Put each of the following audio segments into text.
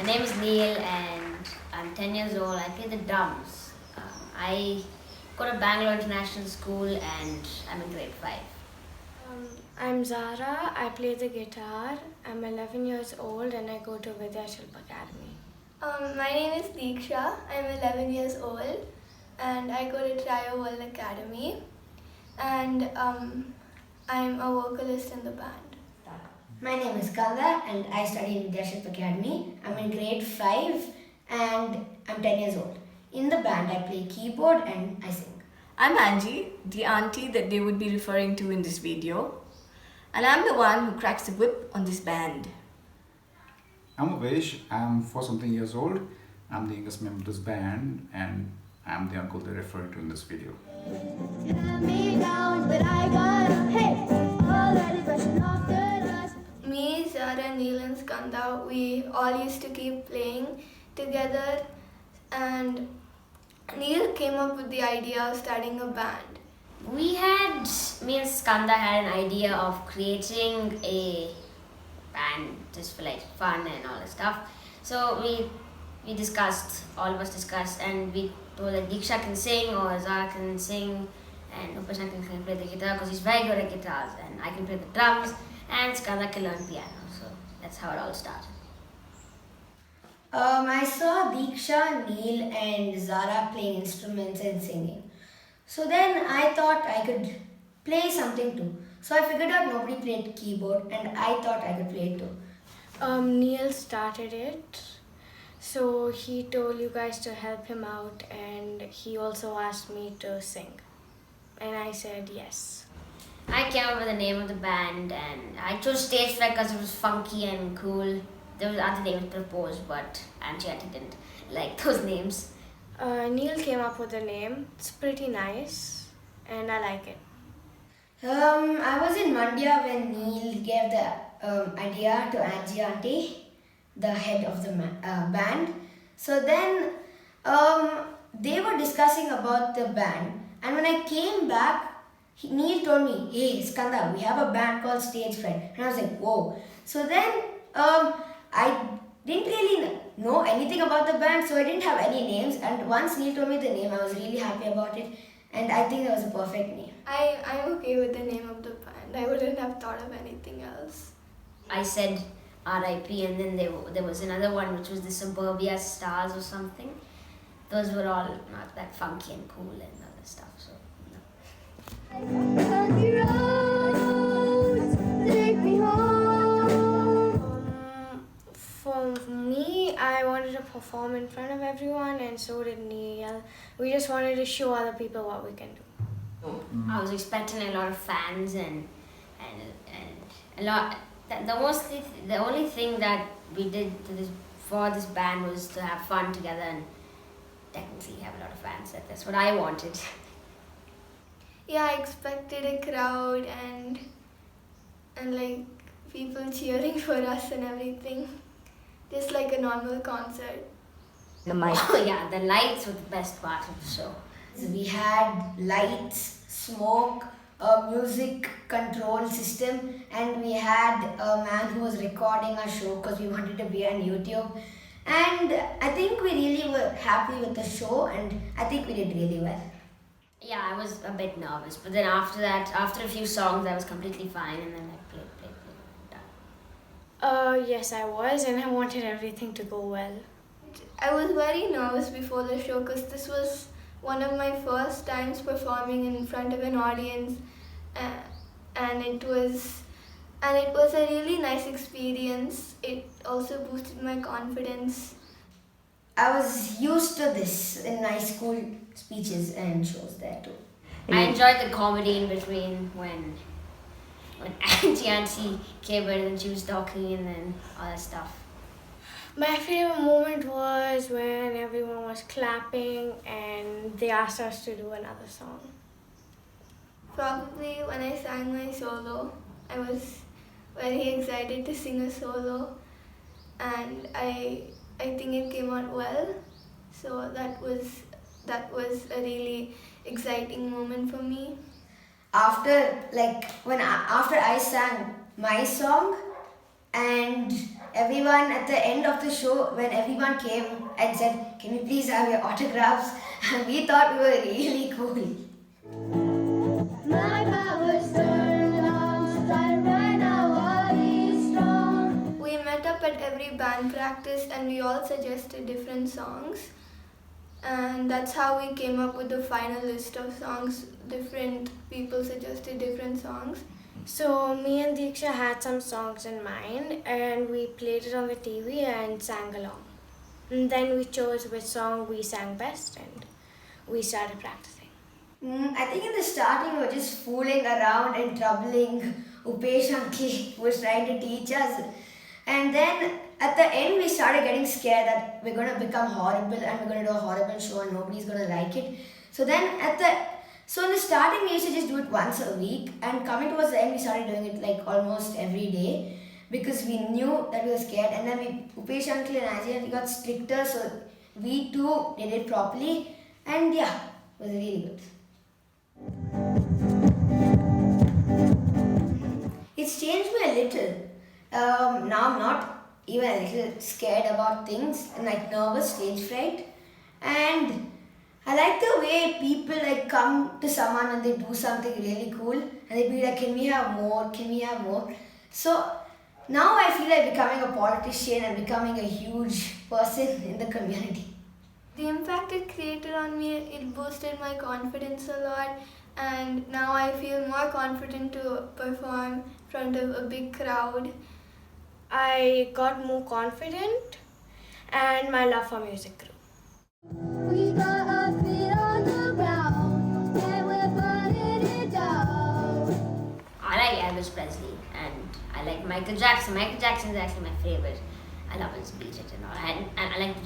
name is Neil and I'm 10 years old. I play the drums. I go to Bangalore International School and I'm in grade 5. I'm Zara. I play the guitar. I'm 11 years old and I go to Retrospective Academy. My name is Diksha. I'm 11 years old and I go to Trio World Academy and I'm a vocalist in the band. My name is Kanda and I study in Retrospective Academy. I'm in grade 5 and I'm 10 years old. In the band, I play keyboard and I sing. I'm Angie, the auntie that they would be referring to in this video. And I'm the one who cracks the whip on this band. I'm Avesh, I'm 4-something years old. I'm the youngest member of this band and I'm the uncle they're referring to in this video. Me, Zara, Neil and Skanda, we all used to keep playing together and Neil came up with the idea of starting a band. Me and Skanda had an idea of creating a band just for like fun and all that stuff. So we discussed, all of us discussed, and we told that Diksha can sing or Zara can sing and Upashan can play the guitar because he's very good at guitars, and I can play the drums and Skanda can learn piano. So that's how it all started. I saw Diksha, Neil and Zara playing instruments and singing. So then I thought I could play something too. So I figured out nobody played keyboard and I thought I could play it too. Neil started it. So he told you guys to help him out and he also asked me to sing. And I said yes. I came up with the name of the band and I chose Stage Fright because it was funky and cool. There was other names proposed, but Angie didn't like those names. Neil came up with the name. It's pretty nice and I like it. I was in Mandya when Neil gave the idea to Angie auntie, the head of the band. So then they were discussing about the band, and when I came back, Neil told me, "Hey Skanda, we have a band called Stage Fright," and I was like, "Whoa!" So then I didn't really know anything about the band, so I didn't have any names. And once Neil told me the name, I was really happy about it, and I think that was a perfect name. I'm okay with the name of the band. I wouldn't have thought of anything else. I said R.I.P. and then there was another one which was the Suburbia Stars or something. Those were all not that funky and cool and other stuff. So For me, I wanted to perform in front of everyone and so did Neil. We just wanted to show other people what we can do. I was expecting a lot of fans and a lot. The only thing that we did for this band was to have fun together and technically have a lot of fans. That's what I wanted. Yeah, I expected a crowd and like people cheering for us and everything. Just like a normal concert. The mic. Oh yeah, the lights were the best part of the show. We had lights, smoke, a music control system, and we had a man who was recording our show because we wanted to be on YouTube. And I think we really were happy with the show, and I think we did really well. Yeah, I was a bit nervous, but then after that, after a few songs, I was completely fine, and then I played. Done. Yes, I was, and I wanted everything to go well. I was very nervous before the show because this was one of my first times performing in front of an audience, and it was a really nice experience. It also boosted my confidence. I was used to this in my school speeches and shows there too. I enjoyed the comedy in between when Auntie came in and she was talking and then all that stuff. My favorite moment was when everyone was clapping and they asked us to do another song. Probably when I sang my solo, I was very excited to sing a solo, and I think it came out well. So that was a really exciting moment for me. After I sang my song and everyone at the end of the show, when everyone came and said, "Can we please have your autographs?" we thought we were really cool. My power's turned on, started right now, all is strong. We met up at every band practice and we all suggested different songs. And that's how we came up with the final list of songs. Different people suggested different songs. So me and Diksha had some songs in mind and we played it on the TV and sang along. And then we chose which song we sang best and we started practicing. I think in the starting we were just fooling around and troubling Upesh uncle who was trying to teach us. And then at the end we started getting scared that we're going to become horrible and we're going to do a horrible show and nobody's going to like it. So in the starting we used to just do it once a week, and coming towards the end we started doing it like almost every day because we knew that we were scared. And then Upesh uncle and Ajay, we got stricter, so we too did it properly, and yeah, it was really good. It's changed me a little. Now I'm not even a little scared about things and like nervous, stage fright. And I like the way people like come to someone and they do something really cool and they be like, "Can we have more? Can we have more?" So now I feel like becoming a politician and becoming a huge person in the community. The impact it created on me, it boosted my confidence a lot, and now I feel more confident to perform in front of a big crowd. I got more confident and my love for music grew. We got our feet on the ground and we're burning it down. I like Elvis Presley and I like Michael Jackson. Michael Jackson is actually my favorite. I love his beat it and all. And I like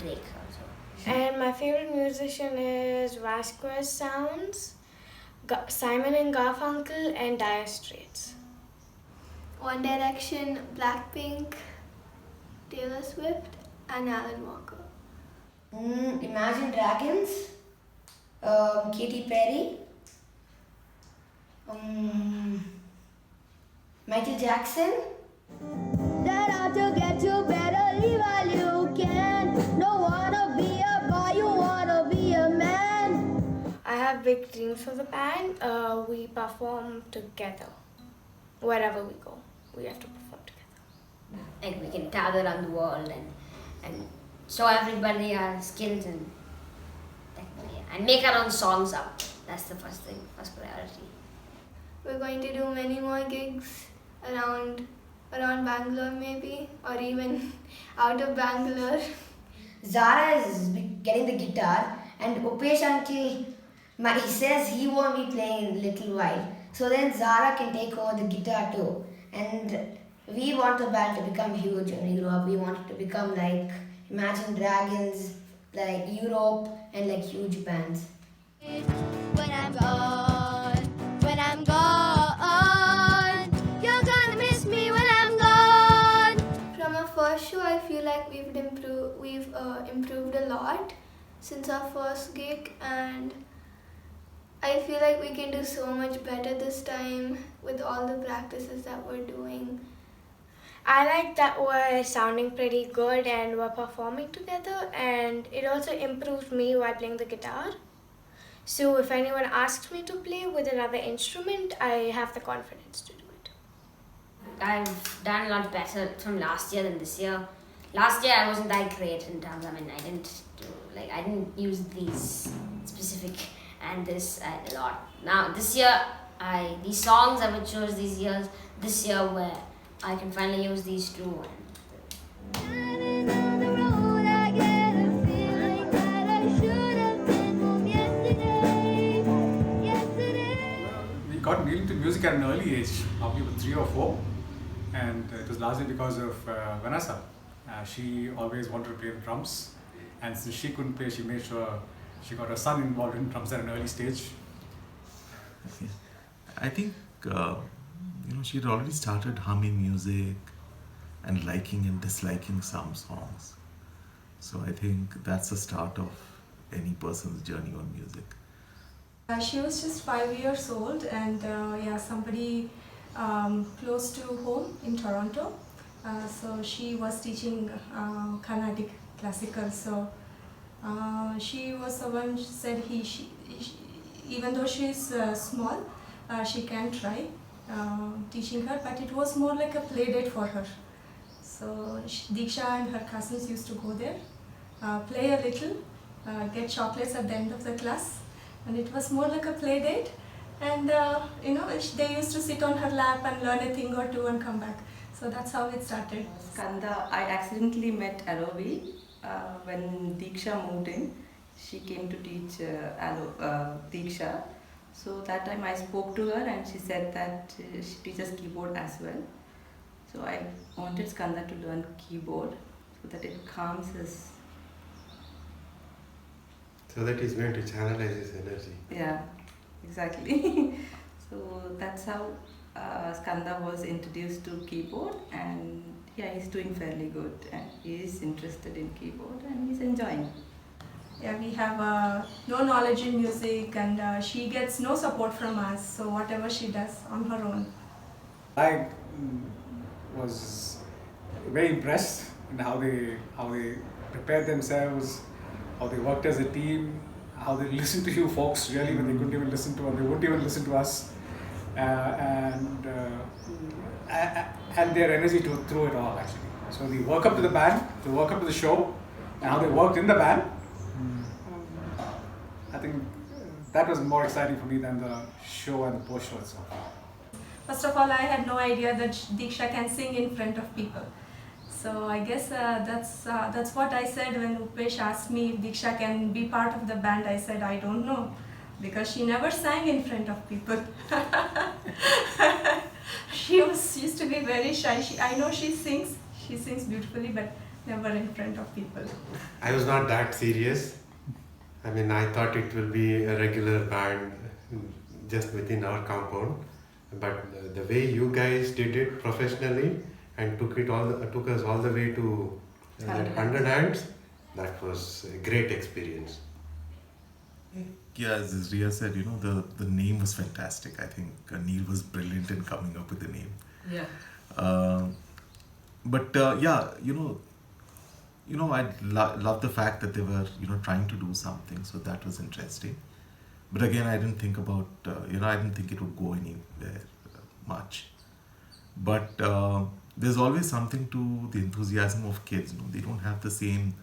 Drake also. And my favorite musician is Vasquez Sounds, Simon and Garfunkel, and Dire Straits. One Direction, Blackpink, Taylor Swift, and Alan Walker. Imagine Dragons, Katy Perry, Michael Jackson. That ought to get you better, leave while you can. Don't wanna be a boy, you wanna be a man. I have big dreams for the band. We perform together. Wherever we go, we have to perform together. Like we can gather on the world and show everybody our skills and make our own songs up. That's the first priority. We're going to do many more gigs around Bangalore maybe, or even out of Bangalore. Zara is getting the guitar, and Upesh uncle, he says he won't be playing in a little while. So then Zara can take over the guitar too. And we want the band to become huge when we grow up. We want it to become like Imagine Dragons, like Europe, and like huge bands. When I'm gone, you're gonna miss me when I'm gone. From our first show, I feel like we've improved a lot since our first gig, and I feel like we can do so much better this time with all the practices that we're doing. I like that we're sounding pretty good and we're performing together, and it also improves me while playing the guitar. So if anyone asks me to play with another instrument, I have the confidence to do it. I've done a lot better from last year than this year. Last year I wasn't that great in drums. I didn't use these specific and this a lot. Now this year, these songs I would choose this year where I can finally use these two. We got really into music at an early age, probably with 3 or 4, and it was largely because of Vanessa. She always wanted to play the drums, and since she couldn't play, she made sure she got her son involved in drums at an early stage. I think she'd already started humming music and liking and disliking some songs. So I think that's the start of any person's journey on music. She was just 5 years old, and somebody close to home in Toronto So she was teaching Carnatic classical. So she was the one who said even though she is small, she can try teaching her, but it was more like a play date for her. So Diksha and her cousins used to go there, play a little, get chocolates at the end of the class, and it was more like a play date. And they used to sit on her lap and learn a thing or two and come back. So that's how it started. Skanda, I accidentally met Arovi when Diksha moved in. She came to teach Diksha. So that time I spoke to her and she said that she teaches keyboard as well. So I wanted Skanda to learn keyboard so that it calms his. So that he's going to channelize his energy. Yeah, exactly. So that's how Skanda was introduced to keyboard, and yeah, he's doing fairly good and he is interested in keyboard and he's enjoying. Yeah, we have no knowledge in music, and she gets no support from us. So whatever she does on her own. I was very impressed in how they prepared themselves, how they worked as a team, how they listened to you folks really when they couldn't even listen to us, they wouldn't even listen to us, and their energy through it all actually. So they work up to the band, they work up to the show, and how they worked in the band. I think that was more exciting for me than the show and the post show itself. First of all, I had no idea that Diksha can sing in front of people. So I guess that's what I said when Upesh asked me if Diksha can be part of the band. I said I don't know, because she never sang in front of people. She used to be very shy. I know she sings beautifully, but never in front of people. I was not that serious. I mean, I thought it will be a regular band just within our compound. But the way you guys did it professionally and took us all the way to that 100 hands, that was a great experience. Yeah, as Ria said, the name was fantastic. I think Neil was brilliant in coming up with the name. Yeah. I love the fact that they were, trying to do something. So that was interesting. But again, I didn't think about, I didn't think it would go anywhere much. But there's always something to the enthusiasm of kids. They don't have the same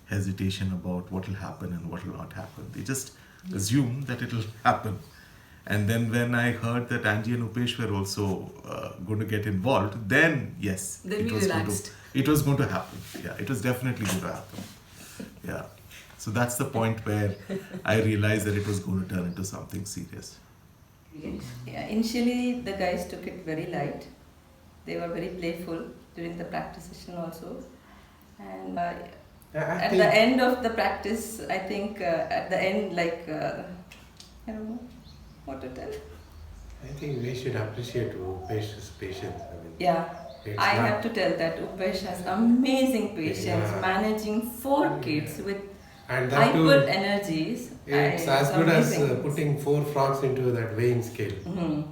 hesitation about what will happen and what will not happen. They just assume that it will happen. And then when I heard that Angie and Upesh were also going to get involved, then yes, Then it we was relaxed. it was going to happen. Yeah, it was definitely going to happen. Yeah. So that's the point where I realized that it was going to turn into something serious. Yeah, initially the guys took it very light. They were very playful during the practice session also. And at the end of the practice, I think at the end, I don't know what to tell. I think we should appreciate Upesh's patience. Yeah, I have to tell that Upesh has amazing patience managing 4 kids with and that hyper energies. It's as good as amazing. putting 4 frogs into that weighing scale. Mm-hmm.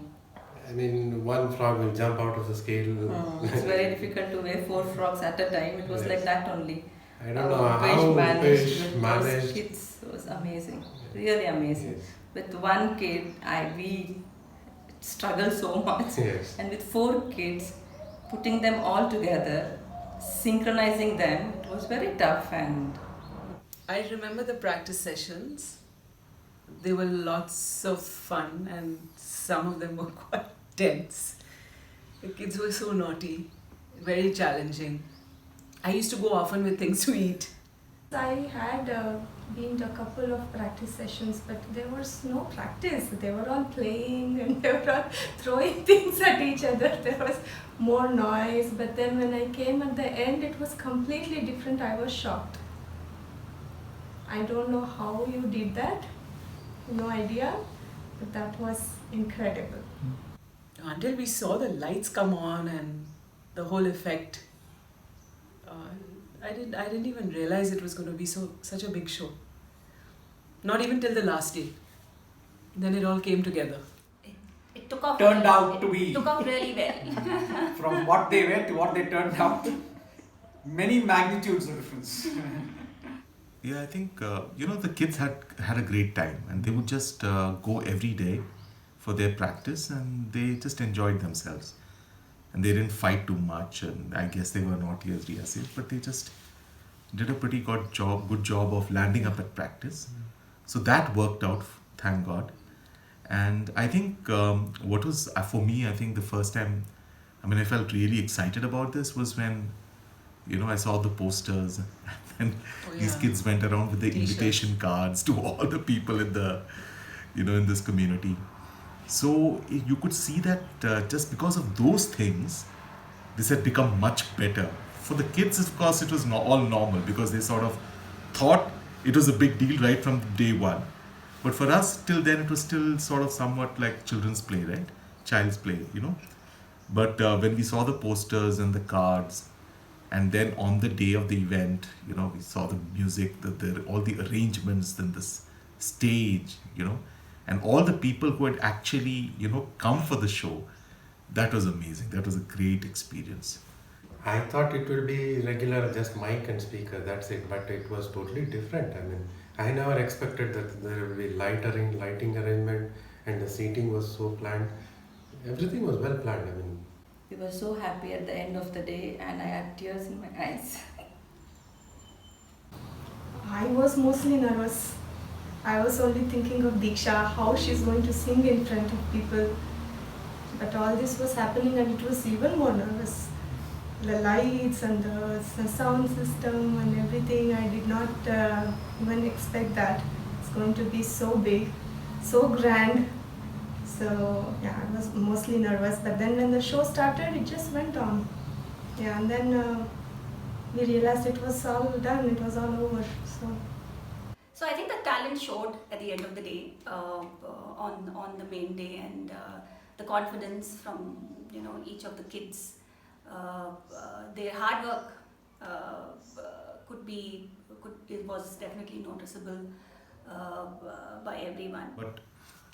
I mean, one frog will jump out of the scale. It's very difficult to weigh 4 frogs at a time. It was like that only. I don't know how Upesh with managed. those kids. It was amazing, really amazing. Yes. With one kid, we struggled so much, Yes. and with 4 kids, putting them all together, synchronizing them, it was very tough. And I remember the practice sessions. They were lots of fun, and some of them were quite tense. The kids were so naughty, very challenging. I used to go often with things to eat. I had been to a couple of practice sessions, but there was no practice. They were all playing and they were all throwing things at each other. There was more noise, but then when I came at the end, it was completely different. I was shocked. I don't know how you did that, no idea, but that was incredible. Until we saw the lights come on and the whole effect, I didn't even realize it was going to be such a big show. Not even till the last day. Then it all came together. It took off. turned out to be. It took off really well. From what they were to what they turned out. Many magnitudes of difference. Yeah, I think the kids had a great time, and they would just go every day for their practice, and they just enjoyed themselves, and they didn't fight too much, and I guess they were naughty as Ria said, but they just did a pretty good job of landing up at practice. So that worked out, thank God. And I think what was for me, I think the first time, I felt really excited about this was when I saw the posters and these kids went around with the T-shirts. invitation cards to all the people in the, in this community. So you could see that just because of those things, this had become much better. For the kids, of course, it was all normal because they sort of thought it was a big deal right from day one. But for us, till then, it was still sort of somewhat like children's play, right? Child's play, But when we saw the posters and the cards, and then on the day of the event, we saw the music, all the arrangements, then this stage, and all the people who had actually, come for the show. That was amazing. That was a great experience. I thought it would be regular, just mic and speaker, that's it, but it was totally different. I never expected that there would be lighting arrangement, and the seating was so planned. Everything was well planned. We were so happy at the end of the day, and I had tears in my eyes. I was mostly nervous. I was only thinking of Diksha, how she's going to sing in front of people. But all this was happening and it was even more nervous. The lights and the sound system and everything, I did not even expect that. It's going to be so big, so grand. So yeah, I was mostly nervous. But then when the show started, it just went on. Yeah, and then we realized it was all done, it was all over. So I think the talent showed at the end of the day on the main day, and the confidence from each of the kids. Their hard work was definitely noticeable by everyone. But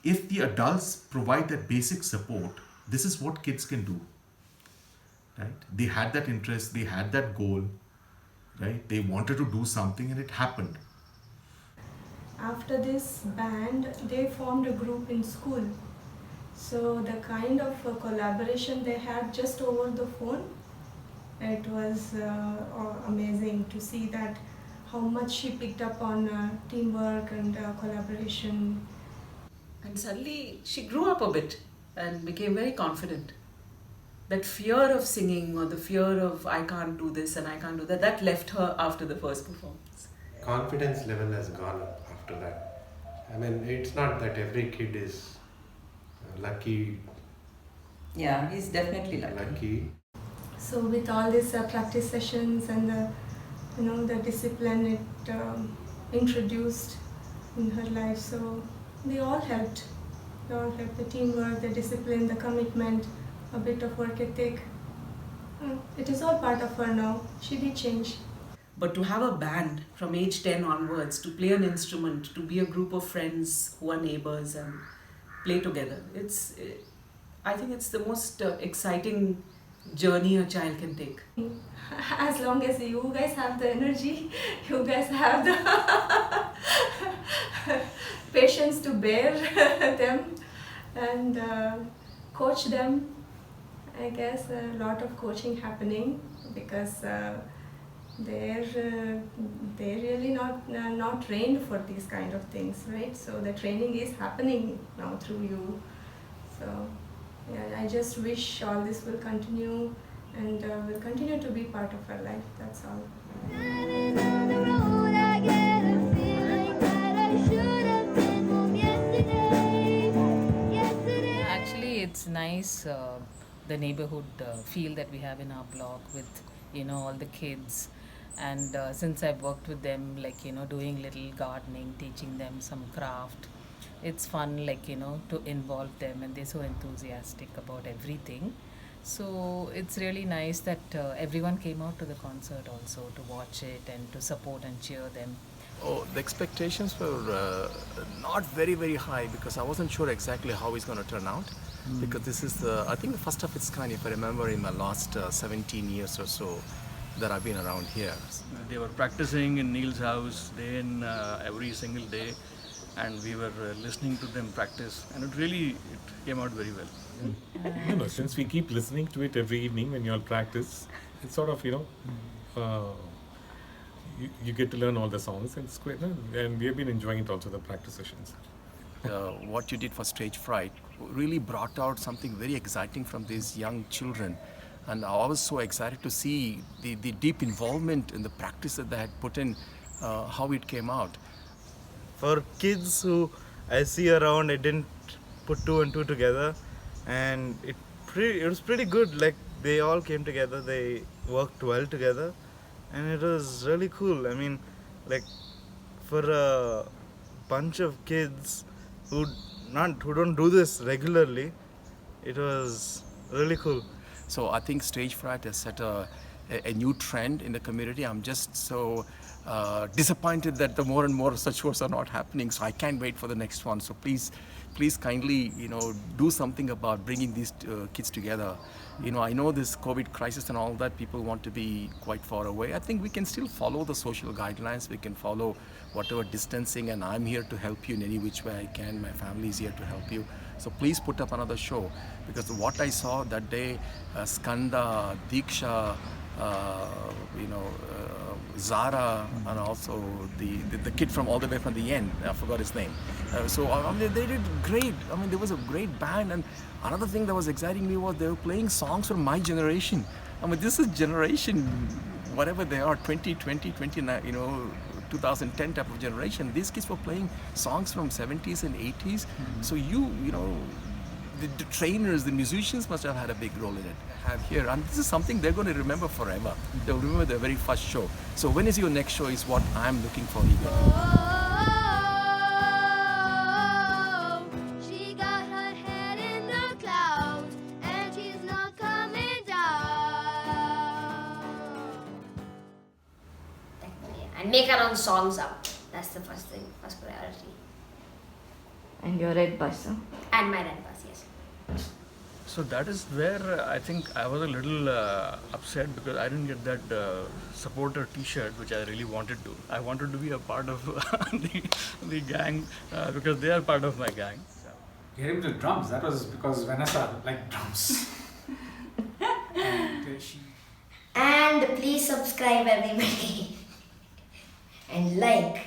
if the adults provide that basic support, this is what kids can do. Right? They had that interest, they had that goal, right? They wanted to do something and it happened. After this band, they formed a group in school. So the kind of collaboration they had just over the phone, it was amazing to see that how much she picked up on teamwork and collaboration. And suddenly she grew up a bit and became very confident. That fear of singing or the fear of I can't do this and I can't do that, that left her after the first performance. Confidence level has gone up after that. It's not that every kid is lucky. Yeah, he's definitely lucky. So with all these practice sessions and the discipline it introduced in her life, so they all helped. They all helped, the teamwork, the discipline, the commitment, a bit of work ethic. It is all part of her now. She did change. But to have a band from age 10 onwards, to play an instrument, to be a group of friends who are neighbors and play together, I think it's the most exciting journey a child can take. As long as you guys have the energy, you guys have the patience to bear them and coach them. I guess a lot of coaching happening because they're really not trained for these kind of things, right? So the training is happening now through you. So yeah, I just wish all this will continue and will continue to be part of our life. That's all. Actually, it's nice the neighborhood feel that we have in our block with all the kids. And since I've worked with them, doing little gardening, teaching them some craft, it's fun, to involve them, and they're so enthusiastic about everything. So it's really nice that everyone came out to the concert also to watch it and to support and cheer them. Oh, the expectations were not very, very high because I wasn't sure exactly how it's going to turn out. because this is I think the first of its kind, if I remember, in my last 17 years or so that I've been around here. They were practicing in Neil's house day in every single day, and we were listening to them practice, and it came out very well. Since we keep listening to it every evening when you all practice, it's sort of, you get to learn all the songs, and it's great. And we have been enjoying it also, the practice sessions. What you did for Stage Fright really brought out something very exciting from these young children. And I was so excited to see the deep involvement in the practice that they had put in, how it came out. For kids who I see around, I didn't put two and two together, and it was pretty good. Like, they all came together, they worked well together, and it was really cool. I mean, like, for a bunch of kids who don't do this regularly, it was really cool. So I think Stage Fright has set a new trend in the community. I'm just so disappointed that the more and more such shows are not happening. So I can't wait for the next one. So please kindly, do something about bringing these kids together. I know this COVID crisis and all that, people want to be quite far away. I think we can still follow the social guidelines. We can follow whatever distancing, and I'm here to help you in any which way I can. My family is here to help you. So please put up another show, because what I saw that day, Skanda, Diksha, Zara, and also the kid from all the way from the end, I forgot his name. They did great. There was a great band, and another thing that was exciting me was they were playing songs from my generation. This is generation, whatever they are, 2020, 29, 2010 type of generation. These kids were playing songs from 70s and 80s. So the trainers, the musicians must have had a big role in it. Here, and this is something they're going to remember forever. They'll remember their very first show. So when is your next show is what I'm looking for, even. She got her head in the clouds, and she's not coming down. And make our own songs up. That's the first priority. And your red bus, huh? And my red bus, yes. So that is where I think I was a little upset, because I didn't get that supporter T-shirt which I really wanted to. I wanted to be a part of the gang, because they are part of my gang. Get him to drums. That was because Vanessa liked drums. And please subscribe, everybody. And like.